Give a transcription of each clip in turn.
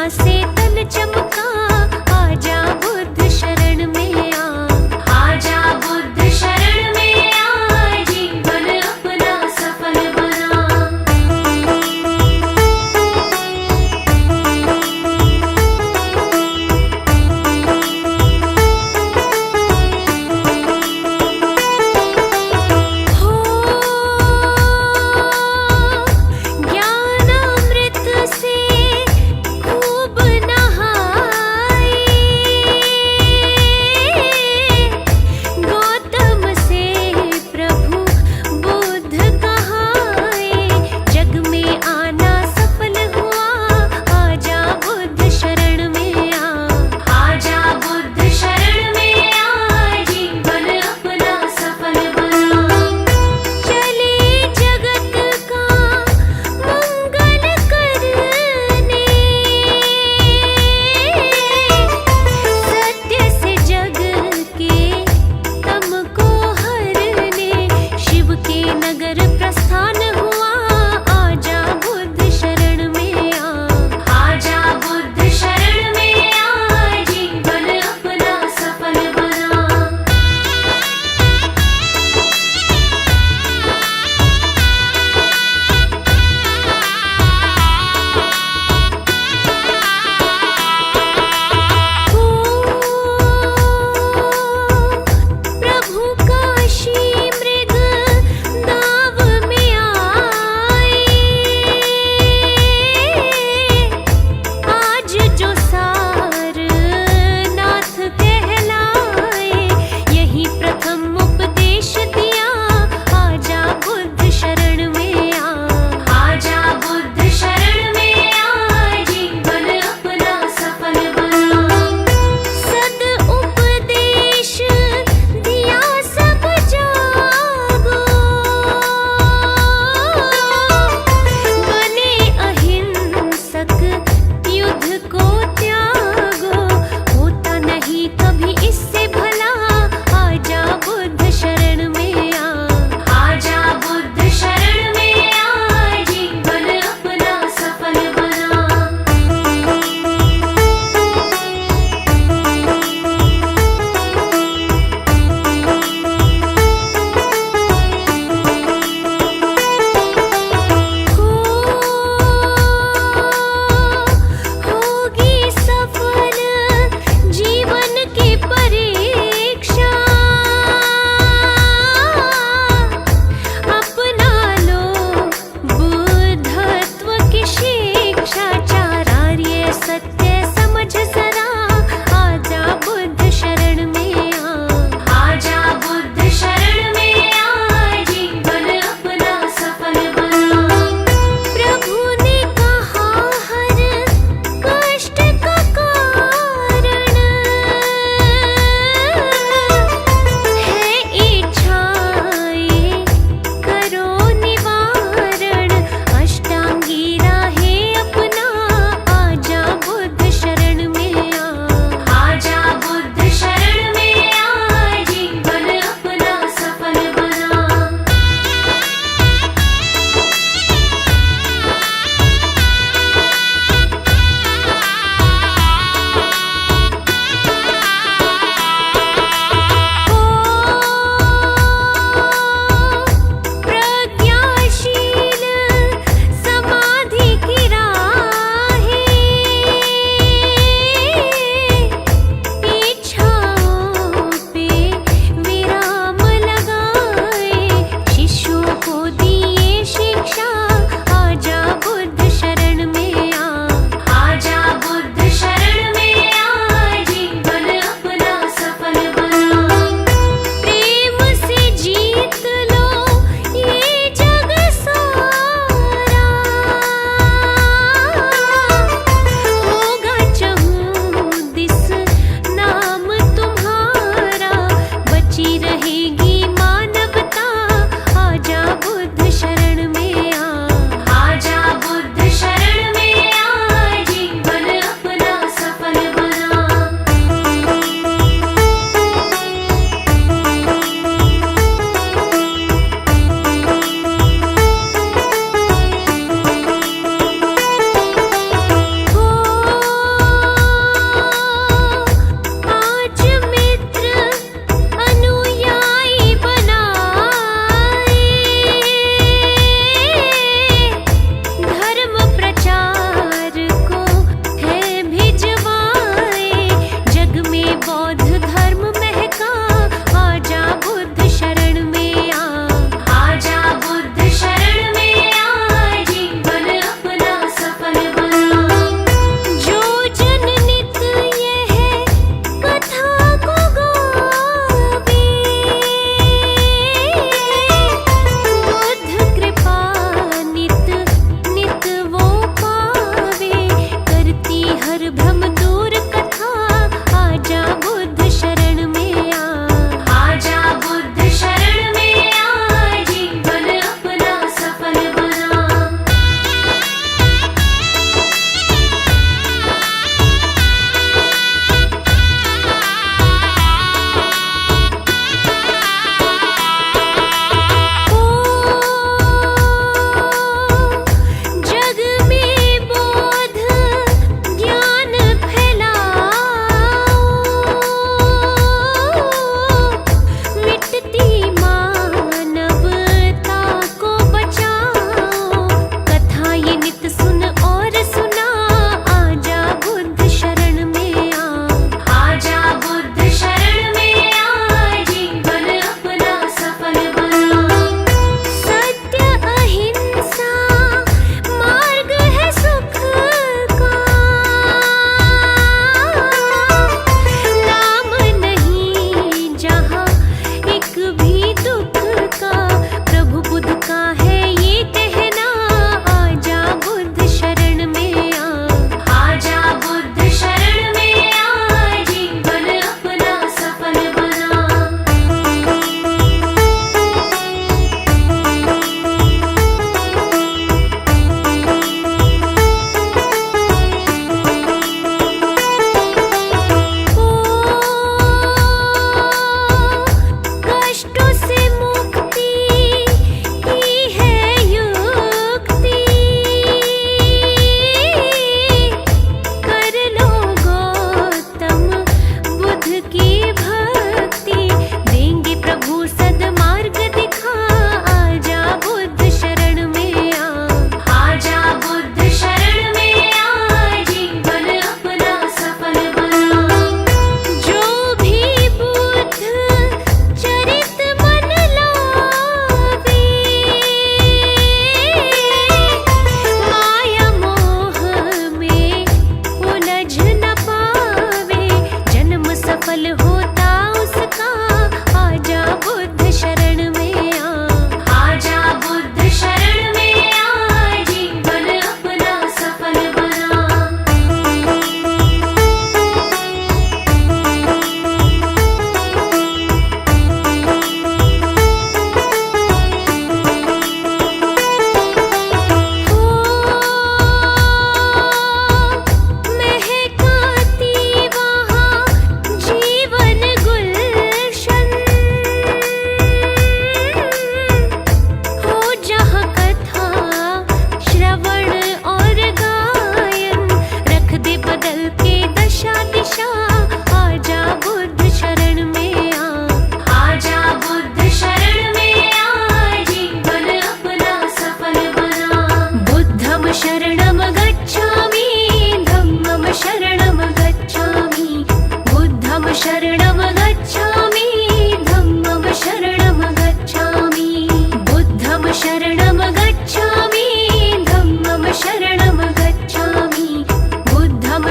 से तन चमका, आजा बुद्ध शरण में आ, आजा बुद्ध शरण में आ, जीवन अपना सफल बना। हो ज्ञानामृत से खूब नहा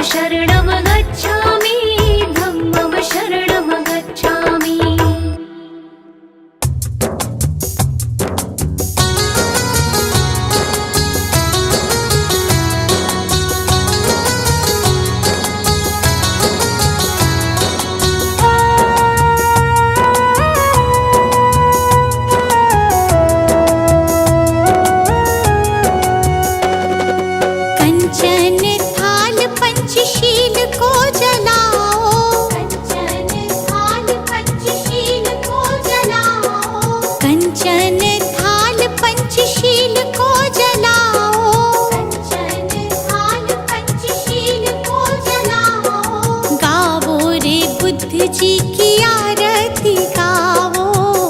शरणं गच्छामि धम्मं शरणं गच्छामि कंचन थाल पंचशील को जलाओ कंचन थाल पंचशील को जलाओ कंचन थाल पंचशील को जलाओ कंचन थाल पंचशील को जलाओ गावो रे बुद्ध जी की आरती गावो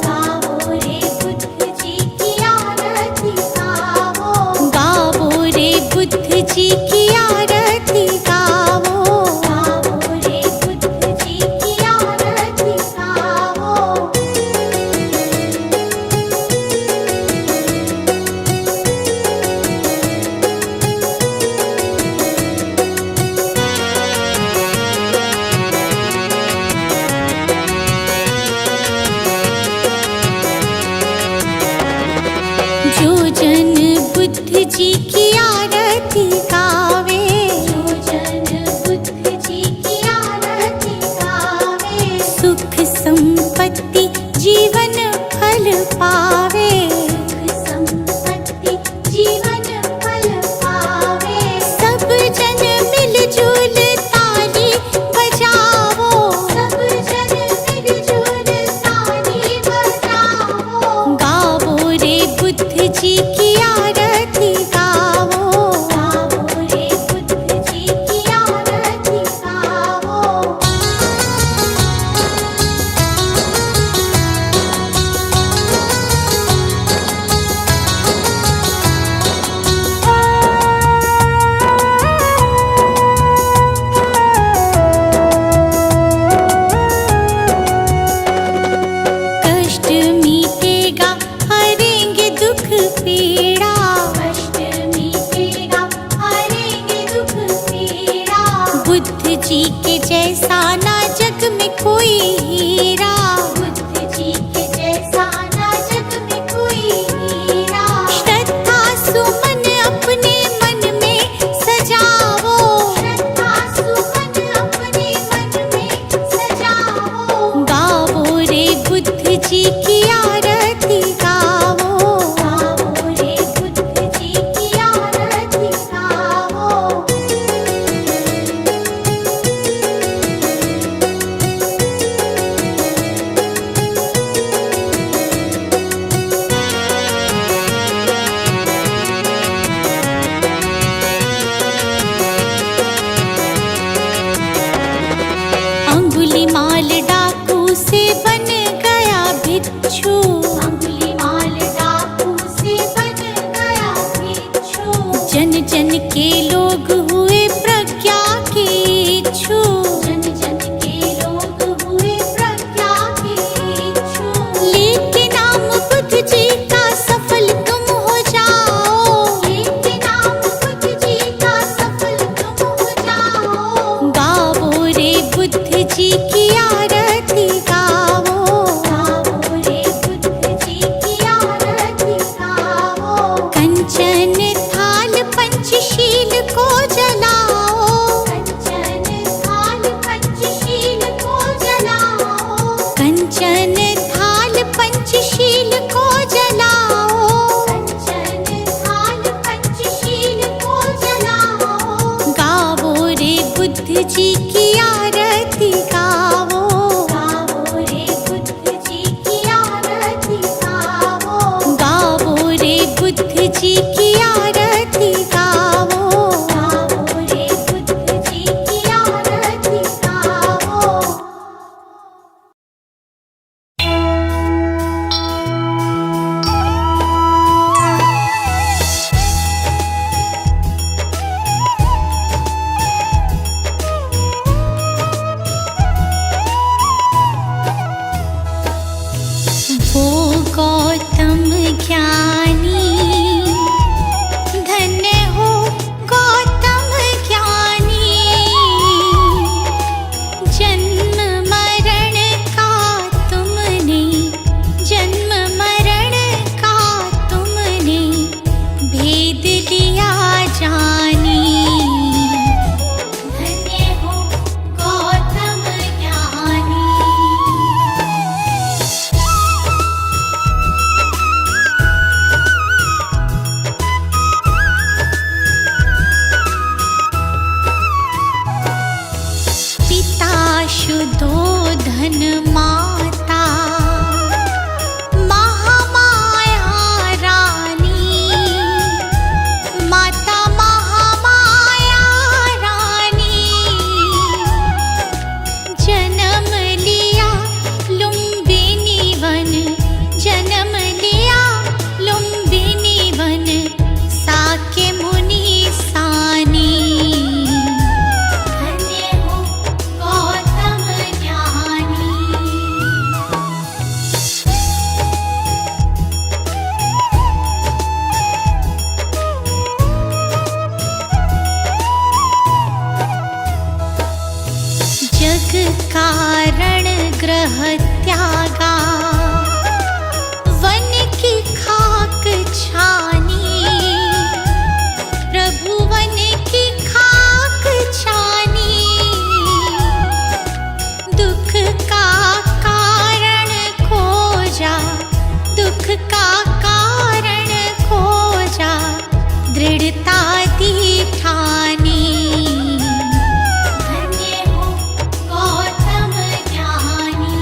गावो रे बुद्ध जी की आरती गावो गावो रे बुद्ध जी की आरती गावो गावो रे बुद्ध जी की आरती गावो जो जन बुद्ध जी की आरती गावे जो जन बुद्ध जी की आरती गावे सुख संपत्ति जीवन फल पावे सुख संपत्ति जीवन फल पावे सब जन मिलजुल ताली बजाओ सब जन मिलजुल ताली बजाओ गावो रे बुद्ध जी की आरती गावो गावो रे बुद्ध जी की आरती गावो कष्ट मीटेगा हरेंगे दुख पीड़ा कष्ट मीटेगा हरेंगे दुख पीड़ा बुद्ध जी के जैसा ना जग में कोई हीरा बुद्ध जी के जैसा ना जग में कोई हीरा श्रद्धा सुमन अपने मन में सजाओ श्रद्धा सुमन अपने मन में सजाओ गावो रे बुद्ध जी की आरती गावो गावो रे बुद्ध जी की आरती गावो अंगुलीमाल डाकू से बन गया भिक्षु अंगुलीमाल डाकू से बन गया भिक्षु जन जन के लोग हुए प्रज्ञा के इच्छु जन जन के लोग हुए प्रज्ञा के इच्छु लेके नाम बुद्ध जी का सफल तुम हो जाओ लेके नाम बुद्ध जी का सफल तुम हो जाओ गावो रे बुद्ध जी की आरती गावो गावो रे बुद्ध जी की आरती गावो कंचन थाल पंचशील को जलाओ कंचन थाल पंचशील को जलाओ कंचन थाल पंचशील को जलाओ कंचन थाल पंचशील को जलाओ गावो रे बुद्ध जी की आरती गावो गावो रे बुद्ध जी की आरती गावो गावो रे बुद्ध जी की आरती गावो गावो रे बुद्ध जी की आरती गावो शुद्धोधन माता महामाया रानी, माता महामाया रानी, जन्म लिया लुम्बिनी वन, जन्म लिया लुम्बिनी वन, साके मुनि सानी। धन्य हो गौतम ज्ञानी। जग कारण ग्रह त्यागा, वन की खाक छानी, प्रभु वन की खाक छानी। दुख का कारण खोजा, दुख का कारण खोजा, दृढ़ता दी ठानी। धन्य हो गौतम ज्ञानी।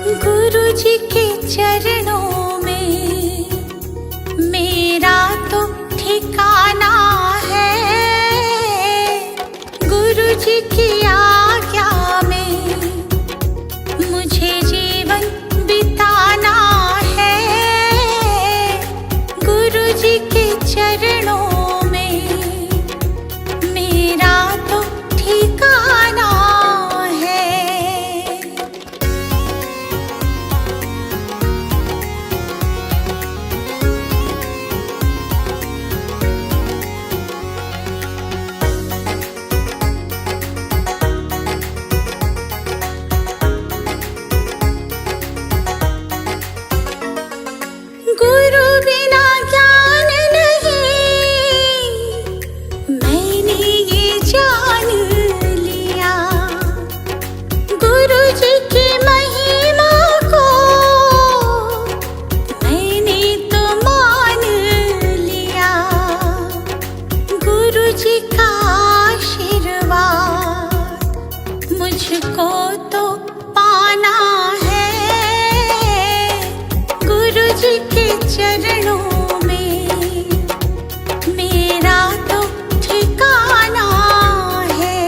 गुरु जी के चरणों में मेरा तो ठिकाना है। गुरु जी की आज्ञा में मुझे जीवन बिताना है। गुरु जी के चरणों में मेरा तो ठिकाना है। गुरु बिना ज्ञान नहीं, मैंने ये जान लिया। गुरु जी की महिमा को मैंने तो मान लिया। गुरु जी का आशीर्वाद मुझको तो पाना है। गुरु जी के चरणों में मेरा तो ठिकाना है।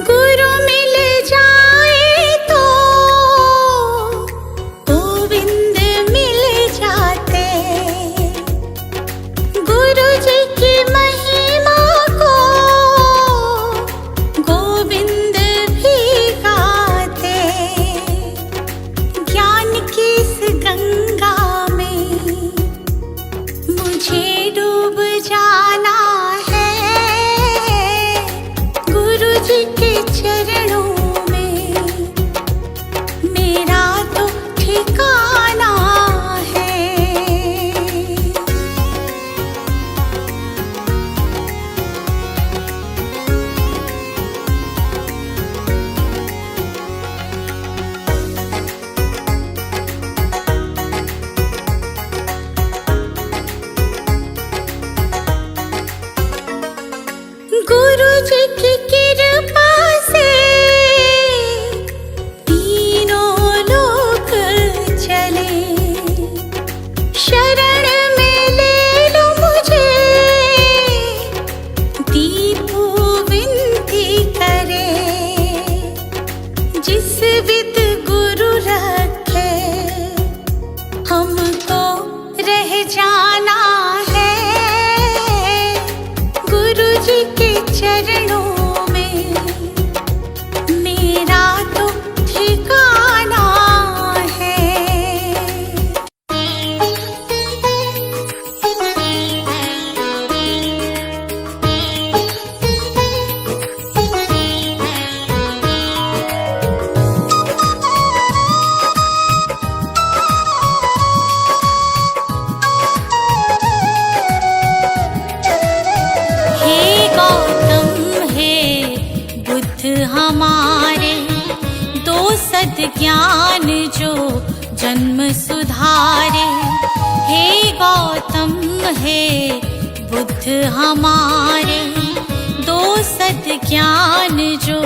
गुरु मिल जाए तो गोविंद मिल जाते। गुरु जी की महिमा को गोविंद भी गाते। ज्ञान की इस गंगा में मुझे डूब जाना है। गुरु जी के चरणों में मेरा तो ठिकाना है। गुरु जी की कृपा से तीनों लोक चले। शरण में ले लो मुझे, दीपू विनती करे। जिस विद गुरु रखे हमको रह जाना है। गुरु जी के चरणों में मेरा तो ठिकाना है। हे गौतम हे बुद्ध हमारे, दो सद्ज्ञान जो जन्म सुधारे। हे गौतम हे बुद्ध हमारे, दो सद्ज्ञान जो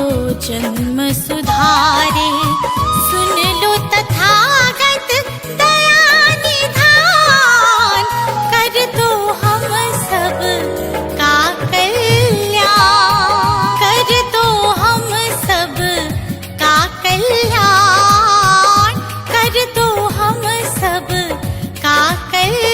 जन्म सुधारे। सुन लो तथागत दया निधान, कर दो हम सब का कल्याण। कर दो हम सब का कल्याण। कर दो हम सब का कल्याण।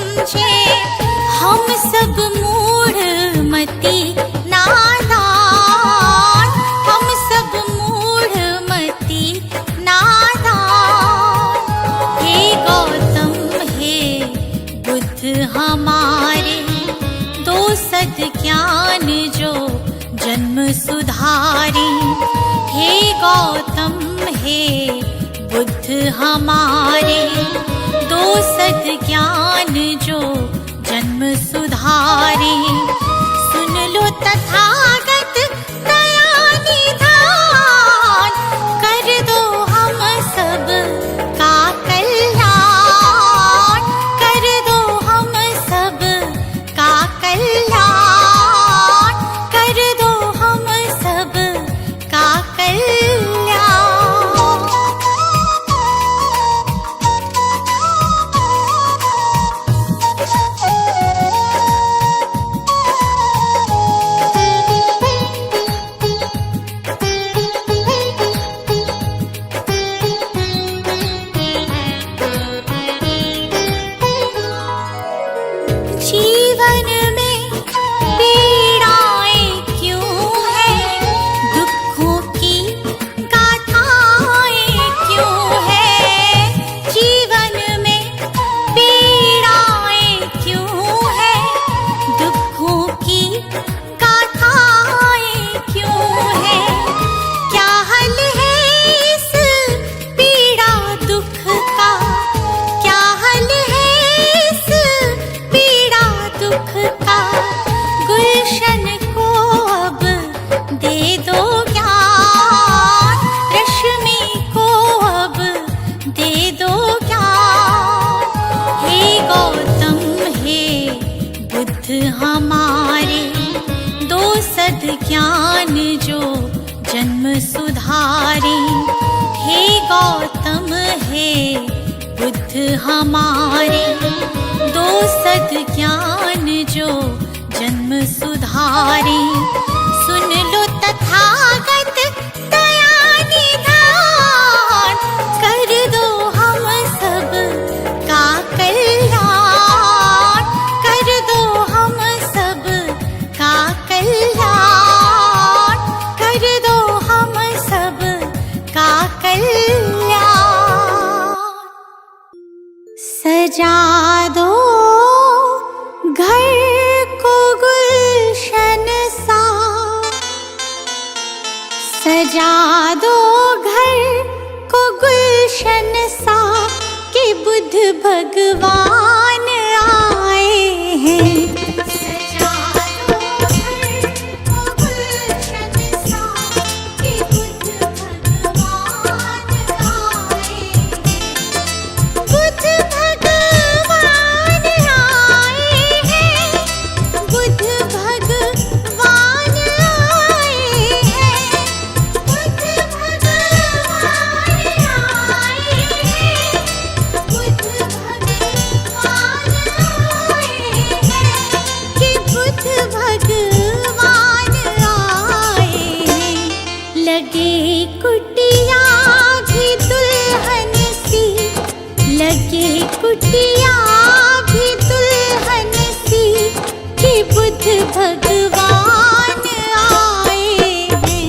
समझे, हम सब मूढ़ मती नादान, हम सब मूढ़ मती नादान। हे गौतम हे बुद्ध हमारे, दो सद ज्ञान जो जन्म सुधारे। हे गौतम हे बुद्ध हमारे, दो सद ज्ञान जो जन्म सुधारे। सुन लो तथागत दया निधान, कर दो हम सब का कल्याण, कर दो हम सब का कल्याण, कर दो हम सब का कल्याण। जीवन में पीड़ाएं क्यों हैं, दुखों की गाथाएं क्यों हैं। जीवन में पीड़ाएं क्यों हैं, दुखों की गाथाएं क्यों हैं। क्या हल है इस पीड़ा दुख का, क्या हल है इस पीड़ा दुख का। गुलशन को अब दे दो ज्ञान, रश्मि को अब दे दो ज्ञान। हे गौतम हे बुद्ध हमारे, दो सद ज्ञान जो जन्म सुधारे। हे गौतम हे बुद्ध हमारे, दो सद ज्ञान जो जन्म सुधारे। सुन लो तथागत दया निधान, कर दो हम सब का कल्याण, कर दो हम सब का कल्याण, कर दो हम सब का कल्याण। सजा दो घर को गुलशन सा, सजा दो घर को गुलशन सा, कि बुद्ध भगवान आए हैं। सजा दो घर को गुलशन सा, कि बुद्ध भगवान आए हैं। बुद्ध भगवान आए हैं, बुद्ध भगवान आए हैं, बुद्ध भगवान आए हैं, बुद्ध भगवान आए हैं, कि बुद्ध भगवान आए हैं। लगे कुटिया भी दुल्हन सी, लगे कुटिया भी दुल्हन सी, कि बुद्ध भगवान आए हैं।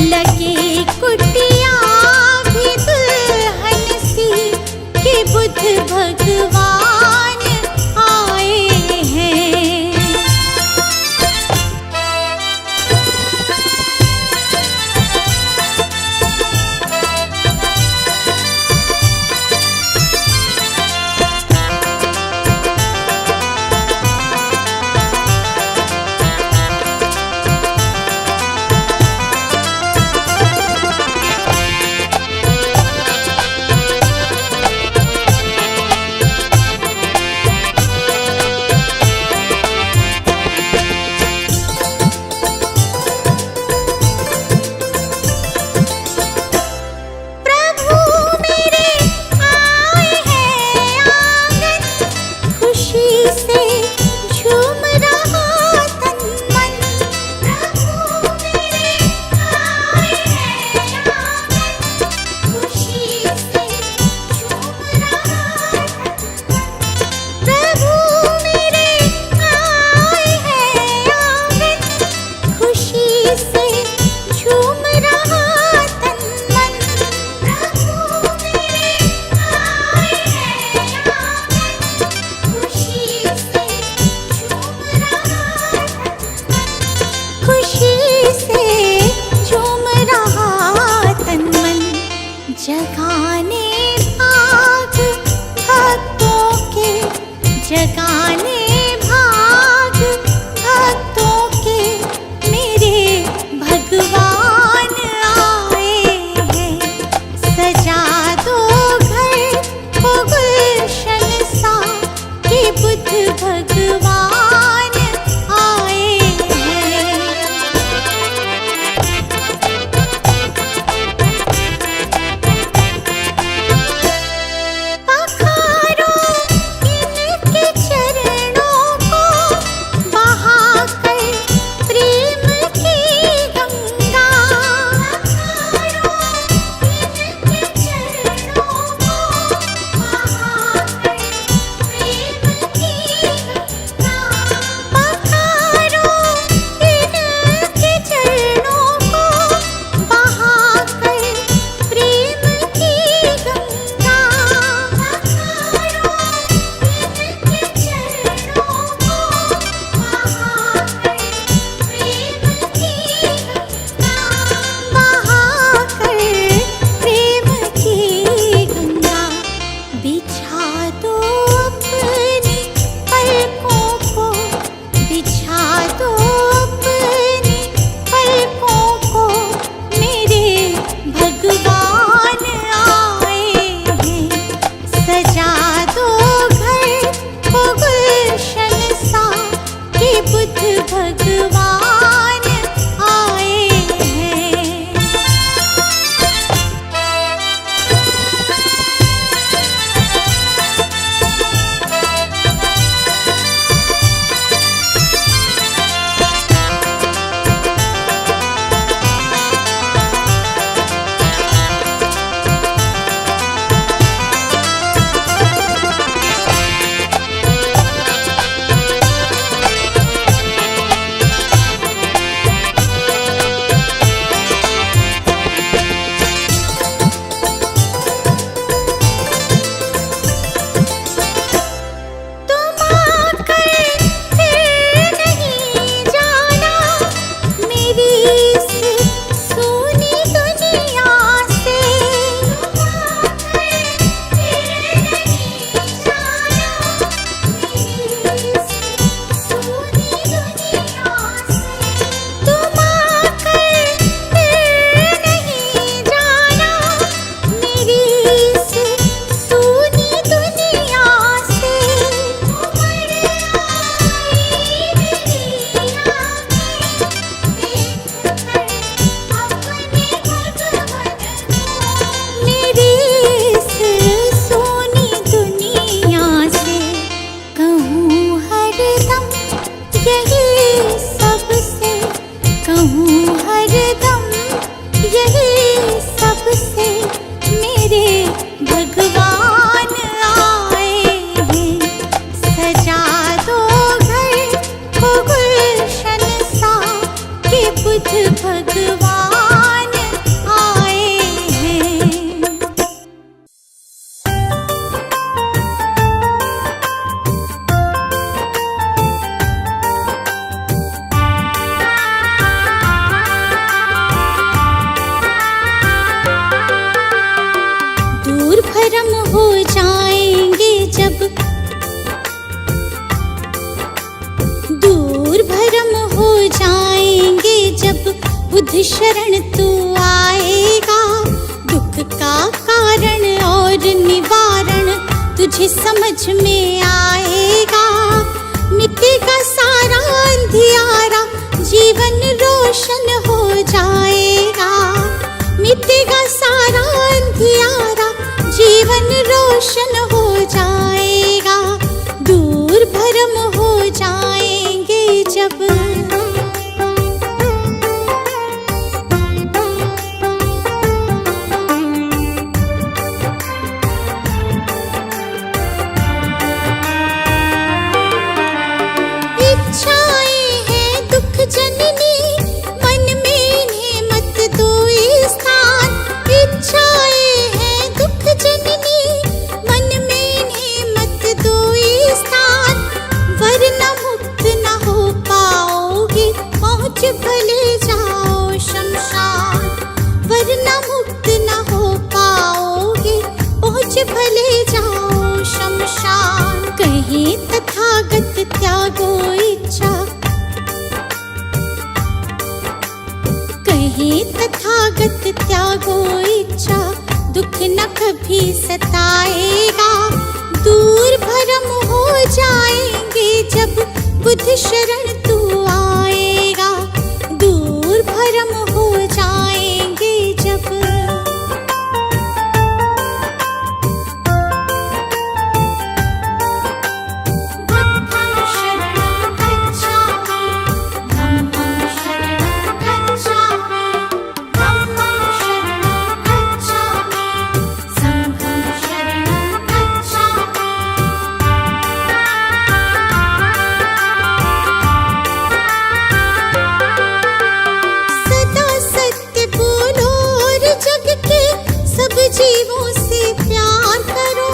लगे कुटिया भी दुल्हन सी, कि बुद्ध भगवान आए हैं। प्रभु भगवान आए हैं। पखारो इनके चरणों को, बहाकर प्रेम की गंगा। पखारो इनके चरणों को, बहाकर प्रेम की गंगा। पखारो इनके चरणों को, बहाकर प्रेम की गंगा। पखारो इनके चरणों को, बहाकर प्रेम की गंगा। बहाकर प्रेम की गंगा। बिछा दो अपनी पलकों को, बिछा दो अपनी पलकों को, मेरे भगवान आए हैं। सजा दो घर को गुलशन सा, कि बुद्ध भगवान आए हैं। तुम आकर फिर नहीं जाना मेरी इस सूनी दुनिया से। तुम आकर फिर नहीं जाना मेरी इस सूनी दुनिया से। तुम आकर फिर नहीं जाना मेरी इस सूनी दुनिया से। उमड़ आई मेरी आँखें देखकर अपने भगवन को। मेरी इस सूनी दुनिया से कहूँ हरदम यही सबसे, कहूँ हरदम यही सबसे, मेरे भगवान आए हैं। सजा दो घर को गुलशन सा, कि बुद्ध भगवान आए हैं। दूर भरम हो जाएंगे जब, दूर भरम हो जाएंगे जब, बुद्ध शरण तू आएगा। दुख का कारण और निवारण तुझे समझ में आएगा। मिटेगा सारा अंधियारा, जीवन रोशन हो जाएगा। मिटेगा सारा अंधियारा, जीवन रोशन हो जाएगा। दूर भरम हो जाएंगे जब। इच्छाएं हैं दुख जननी, मन में इन्हें मत दो स्थान। इच्छाएं हैं दुख जननी, मन में इन्हें मत दो स्थान। वरना मुक्त न हो पाओगे, पहुँच भले जाओ शमशान। वरना मुक्त न हो पाओगे, पहुँच भले जाओ शमशान। कहे तथागत त्यागो इच्छा, कहे तथागत त्यागो इच्छा। दुख न कभी सताएगा, दूर भरम हो जाएंगे बुद्ध शरण तू आएगा, दूर भरम हो जाएंगे जब। बुद्धं शरणं गच्छामि, धम्मं शरणं गच्छामि, धम्मं शरणं गच्छामि, संघं शरणं गच्छामि। सदा सत्य बोलो और जग के सब जीवों से प्यार करो,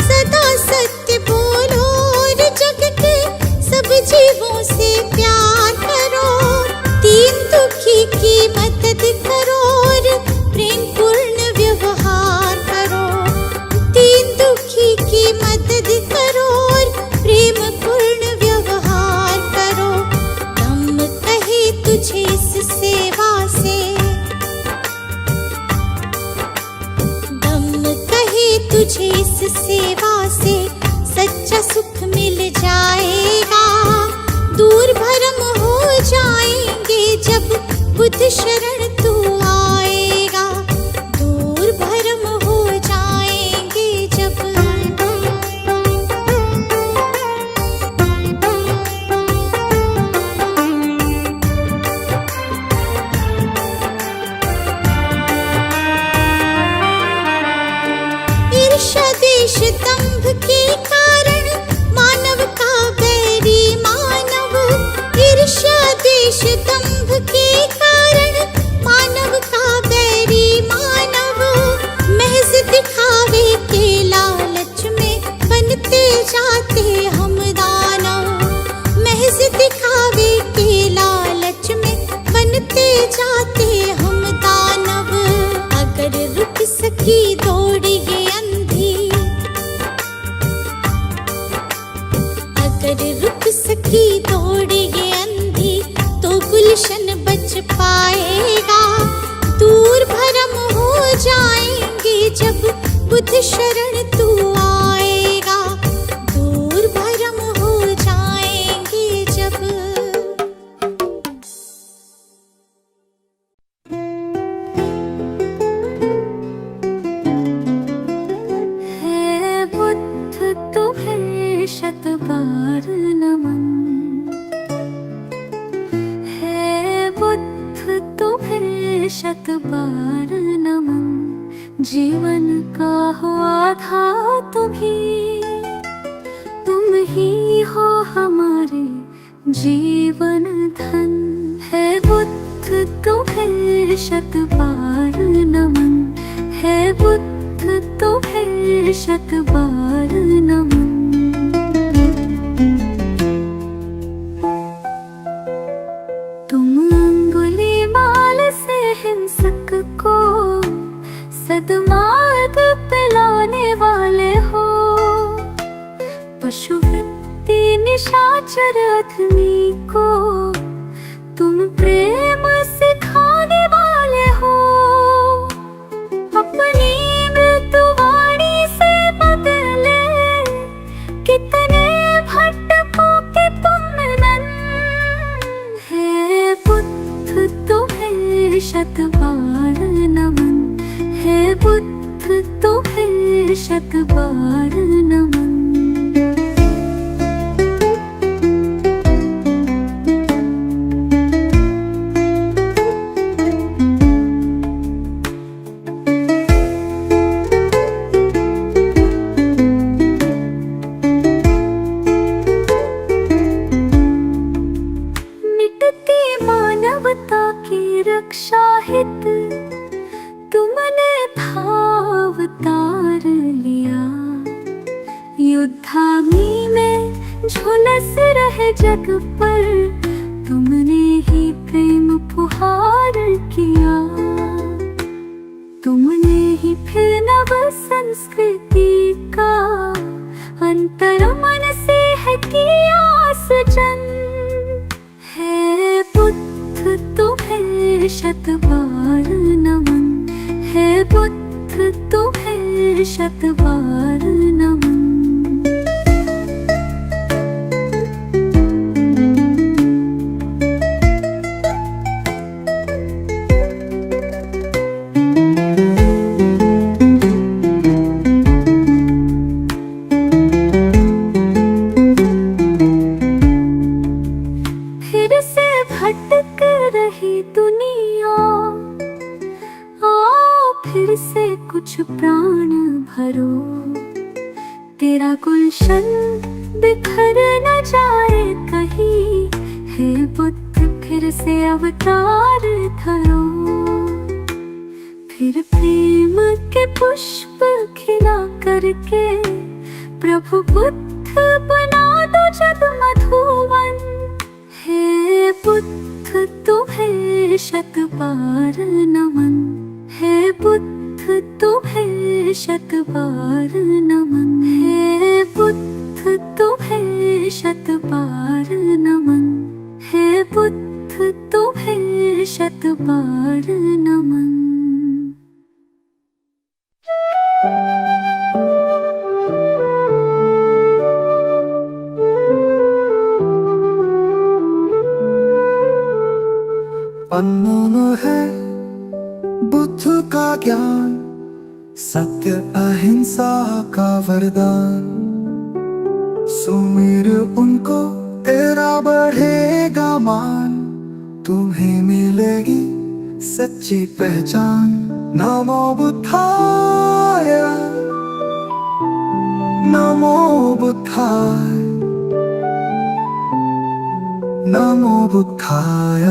सदा सत्य बोलो और जग के सब जीवों से प्यार करो। दीन दुखी की मदद करो और प्रेम पूर्ण व्यवहार करो, दीन दुखी की मदद करो और प्रेम पूर्ण व्यवहार करो। दम कहे तुझे इस सेवा से, दम कहे तुझे इस सेवा से सच्चा सुख मिल जाएगा, दूर भरम हो जाएंगे जब बुद्ध शरण तू आएगा, दूर भरम हो जाएंगे जब। ईर्ष्या देश दंभ के कारण मानव का बैरी मानव, ईर्ष्या देश दंभ के कारण मानव का बैरी मानव। महज दिखावे के लालच में बनते जाते हम दानव, महज दिखावे के लालच में बनते जाते हम दानव। अगर रुक सकी दौड़ ये अंधी, अगर रुक सकी दौड़ ये अंधी तो गुलशन बच पाएगा, दूर भरम हो जाएंगे जब बुद्ध शरण तू आएगा, दूर भरम हो जाएंगे जब। है बुद्ध तुम्हें शत बार नमन, है बुद्ध तुम्हें शत बार नमन। जीवन का हो आधार तुम ही हो हमारे जीवन धन। है बुद्ध तुम्हें शत बार नमन, है बुद्ध तुम्हें शत बार नमन। तुम अंगुलीमाल से हिंसक को सद्मार्ग पे लाने वाले हो, पशुवृत्ति निशाचर अधमी को तुम प्रेम सिखाने वाले हो। अपनी मृत्युवाणी से बदले कितने भटकों के तुम नन। है बुद्ध तुम्हें शत बार नमन, है बुद्ध तुम्हें शत बार नमन। मिटती मानवता की रक्षा हित तुमने अवतार लिया। युद्धाग्नि में झुलस रहे जग पर तुमने ही प्रेम पुहार किया। तुमने ही फिर नव संस्कृति का अंतर मन से है किया सृजन। है बुद्ध तुम्हें शत बार नमन, है बुद्ध तुम्हें शत बार नमन। बार नमन, है बुद्ध तुम्हें शत बार नमन, है बुद्ध तुम्हें शत बार नमन, है बुद्ध तुम्हें शत बार नमन। पन्नों में है बुद्ध का ज्ञान, सत्य अहिंसा का वरदान। सुमिर उनको तेरा बढ़ेगा मान, तुम्हें मिलेगी सच्ची पहचान। नमो बुद्धाय, नमो बुद्धाय, नमो बुद्धाय।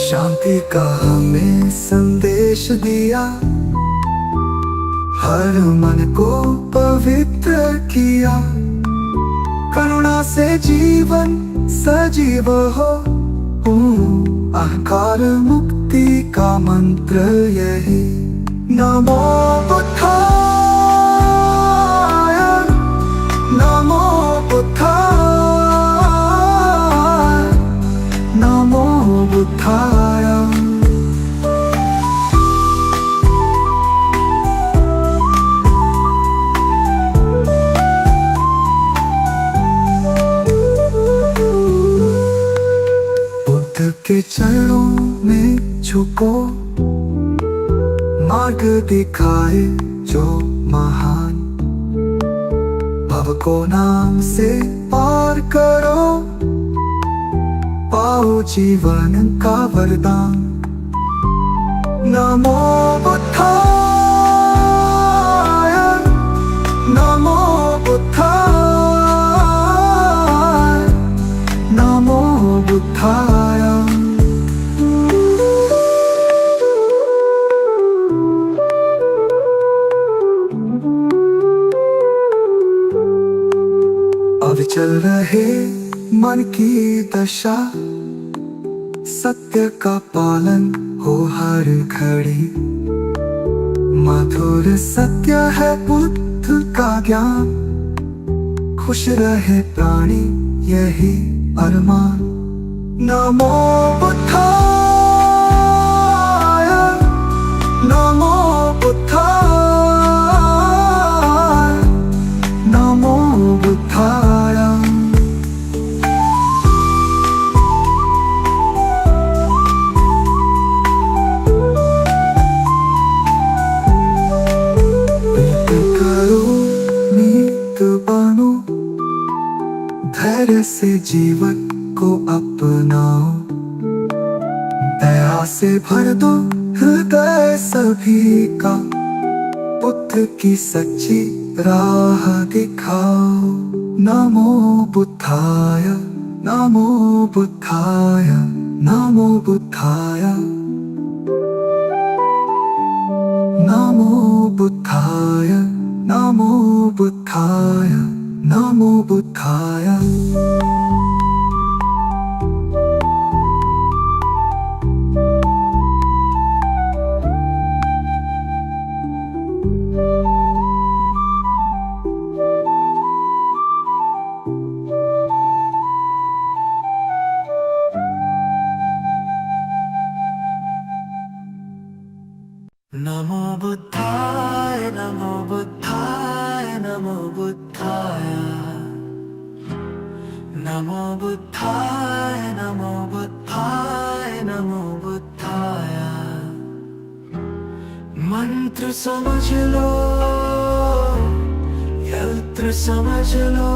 शांति का हमें संदेश दिया, हर मन को पवित्र किया। करुणा से जीवन सजीव हो, अहंकार मुक्ति का मंत्र यही। नमो बुद्धाय, नमो बुद्धाय, नमो बुद्धाय। बुद्ध के चरणों में झुको, मार्ग दिखाए जो महान। भव को नाम से पार करो, पाओ जीवन का वरदान। नमो बुद्धाय, नमो बुद्धाय, नमो बुद्धाय। अविचल रहे मन की दशा, सत्य का पालन हो हर घड़ी। मधुर सत्य है बुद्ध का ज्ञान, खुश रहे प्राणी यही अरमान। नमो बुद्धाय, नमो बुद्धाय, नमो बुद्धाय। धैर्य से जीवन को अपनाओ, दया से भर दो हृदय सभी का। बुद्ध की सच्ची राह दिखाओ। नमो बुद्धाय, नमो बुद्धाय, नमो बुद्धाय, नमो बुद्धाय, नमो बुद्धाय, नमो बुद्धाय। नमो बुद्धाय, नमो बुद्धाय, नमो बुद्धाय, नमो बुद्धाय, नमो बुद्धाय, नमो बुद्धाय। मंत्र समझ लो, यंत्र समझ लो,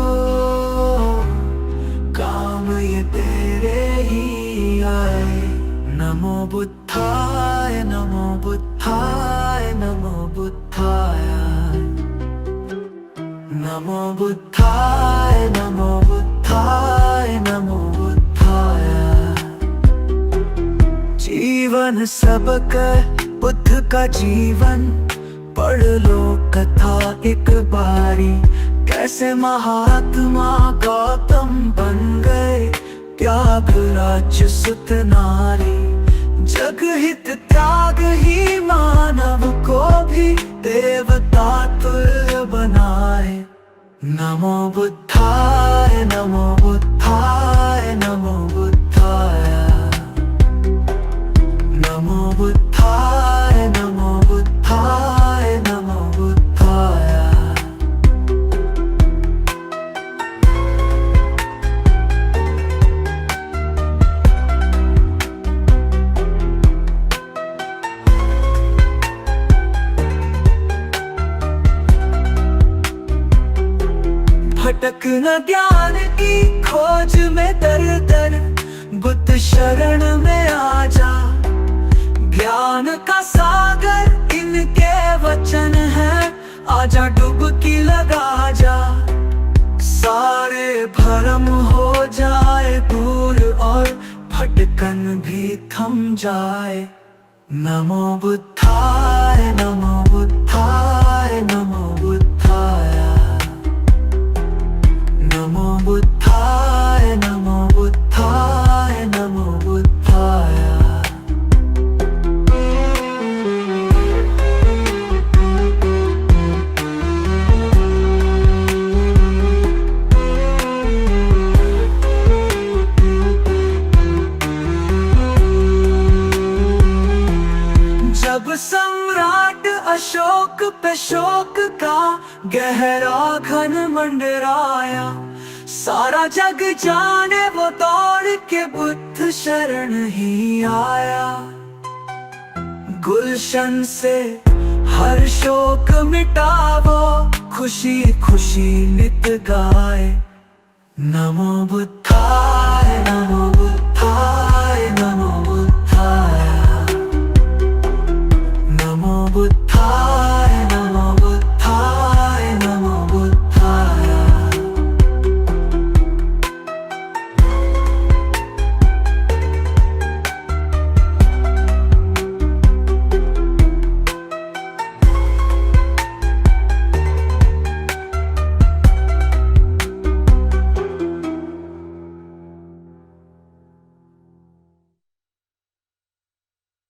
काम ये तेरे ही आए। नमो बुद्धाय, नमो बुद्धाय, नमो बुद्धाय, नमो बुद्धाय, नमो बुद्धाय, नमो बुद्धाय। जीवन सबका बुद्ध का जीवन, पढ़ लो कथा एक बारी। कैसे महात्मा गौतम बन गए, त्याग राज्य सुत नारी, जग हित त्याग ही मानव को भी देवता तुल्य बनाए। नमो बुद्धाय नमो बुद्धाय नमो बुद्धाय, नमो बुद्धाय नमो बुद्धाय नमो बुद्धाय। भटक न ज्ञान की खोज में दर दर, बुद्ध शरण में आ जा। ज्ञान का सागर इनके वचन है, आजा डुबकी लगा जा। सारे भरम हो जाए दूर और भटकन भी थम जाए। नमो बुद्धाय नमो बुद्धाय नमो बुद्धाय, नमो बुद्धाय नमो बुद्धाय नमो बुद्धाय। जब सम्राट अशोक पे शोक का गहरा घन मंडराया, सारा जग जाने वो दौड़ के बुद्ध शरण ही आया। गुलशन से हर शोक मिटावो, खुशी खुशी नित गाए। नमो बुद्धाय नमो बुद्धाय।